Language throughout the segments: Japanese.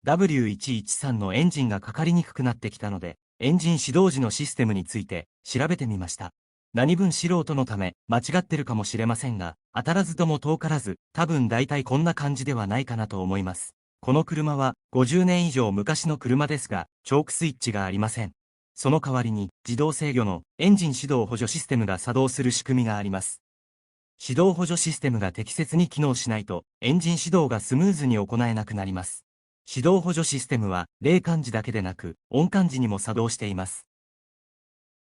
W113 のエンジンがかかりにくくなってきたので、エンジン始動時のシステムについて調べてみました。何分素人のため間違ってるかもしれませんが、当たらずとも遠からず、多分大体こんな感じではないかなと思います。この車は50年以上昔の車ですが、チョークスイッチがありません。その代わりに自動制御のエンジン始動補助システムが作動する仕組みがあります。始動補助システムが適切に機能しないと、エンジン始動がスムーズに行えなくなります。始動補助システムは冷感時だけでなく、温感時にも作動しています。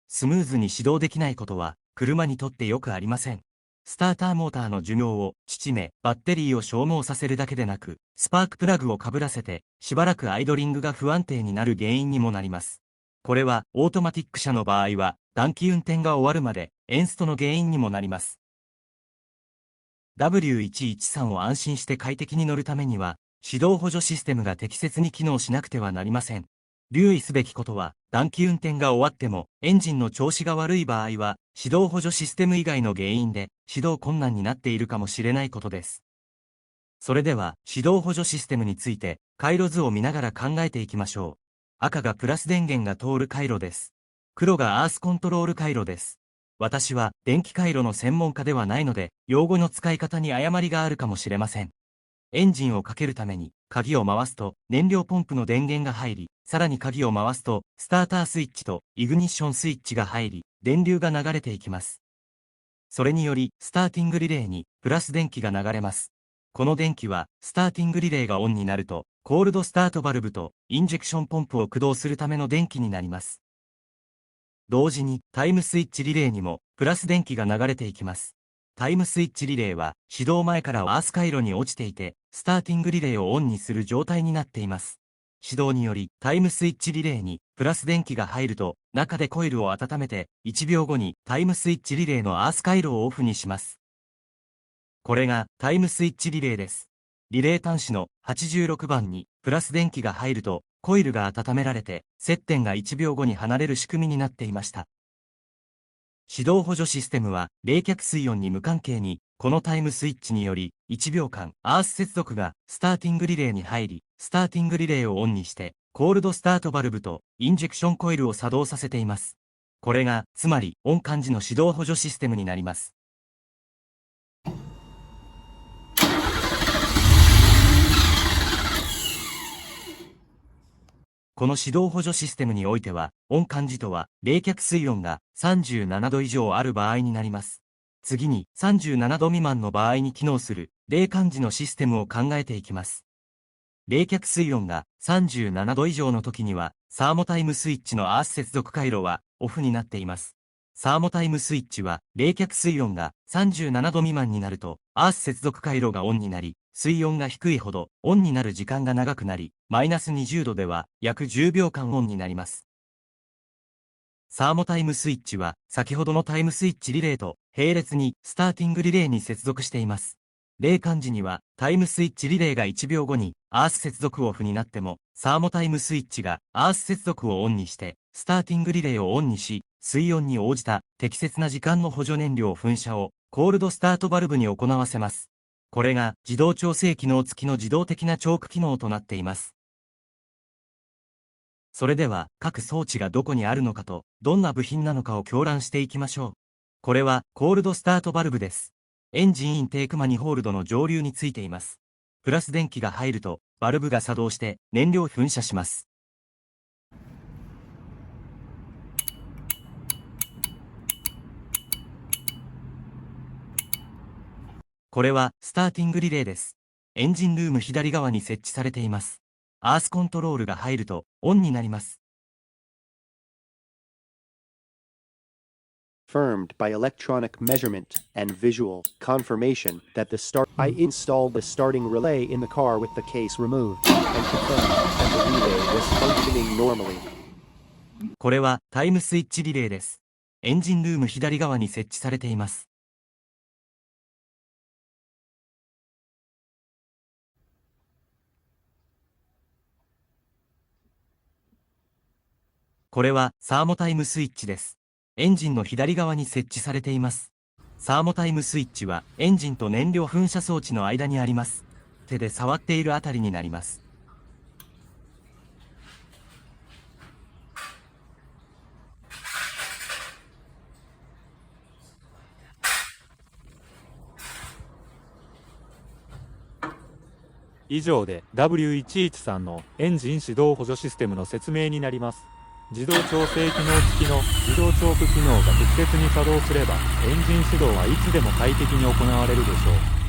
スムーズに始動できないことは、車にとってよくありません。スターターモーターの寿命を縮め、バッテリーを消耗させるだけでなく、スパークプラグをかぶらせて、しばらくアイドリングが不安定になる原因にもなります。これは、オートマティック車の場合は、短期運転が終わるまで、エンストの原因にもなります。W113 を安心して快適に乗るためには、始動補助システムが適切に機能しなくてはなりません。留意すべきことは、短期運転が終わっても、エンジンの調子が悪い場合は、始動補助システム以外の原因で、始動困難になっているかもしれないことです。それでは、始動補助システムについて、回路図を見ながら考えていきましょう。赤がプラス電源が通る回路です。黒がアースコントロール回路です。私は電気回路の専門家ではないので、用語の使い方に誤りがあるかもしれません。エンジンをかけるために、鍵を回すと燃料ポンプの電源が入り、さらに鍵を回すと、スタータースイッチとイグニッションスイッチが入り、電流が流れていきます。それにより、スターティングリレーにプラス電気が流れます。この電気は、スターティングリレーがオンになると、コールドスタートバルブとインジェクションポンプを駆動するための電気になります。同時にタイムスイッチリレーにもプラス電気が流れていきます。タイムスイッチリレーは始動前からアース回路に落ちていて、スターティングリレーをオンにする状態になっています。始動によりタイムスイッチリレーにプラス電気が入ると、中でコイルを温めて1秒後にタイムスイッチリレーのアース回路をオフにします。これがタイムスイッチリレーです。リレー端子の86番にプラス電気が入ると、コイルが温められて、接点が1秒後に離れる仕組みになっていました。始動補助システムは、冷却水温に無関係に、このタイムスイッチにより、1秒間、アース接続がスターティングリレーに入り、スターティングリレーをオンにして、コールドスタートバルブとインジェクションコイルを作動させています。これが、つまり、オン感時の始動補助システムになります。この始動補助システムにおいては、オン感時とは、冷却水温が37度以上ある場合になります。次に、37度未満の場合に機能する、冷感時のシステムを考えていきます。冷却水温が37度以上の時には、サーモタイムスイッチのアース接続回路は、オフになっています。サーモタイムスイッチは、冷却水温が37度未満になると、アース接続回路がオンになり、水温が低いほど、オンになる時間が長くなり、マイナス20度では、約10秒間オンになります。サーモタイムスイッチは、先ほどのタイムスイッチリレーと、並列に、スターティングリレーに接続しています。冷感時には、タイムスイッチリレーが1秒後に、アース接続オフになっても、サーモタイムスイッチが、アース接続をオンにして、スターティングリレーをオンにし、水温に応じた、適切な時間の補助燃料噴射を、コールドスタートバルブに行わせます。これが、自動調整機能付きの自動的なチョーク機能となっています。それでは、各装置がどこにあるのかと、どんな部品なのかを狂乱していきましょう。これは、コールドスタートバルブです。エンジンインテークマニホールドの上流についています。プラス電気が入ると、バルブが作動して燃料噴射します。これは、スターティングリレーです。エンジンルーム左側に設置されています。アースコントロールが入ると、オンになります。Confirmed by electronic measurement and visual confirmation that I installed the starting relay in the car with the case removed and confirmed that the relay was functioning normally. これはタイムスイッチリレーです。エンジンルーム左側に設置されています。これはサーモタイムスイッチです。エンジンの左側に設置されています。サーモタイムスイッチはエンジンと燃料噴射装置の間にあります。手で触っているあたりになります。以上で W113 のエンジン始動補助システムの説明になります。自動調整機能付きの自動チョーク機能が適切に作動すれば、エンジン始動はいつでも快適に行われるでしょう。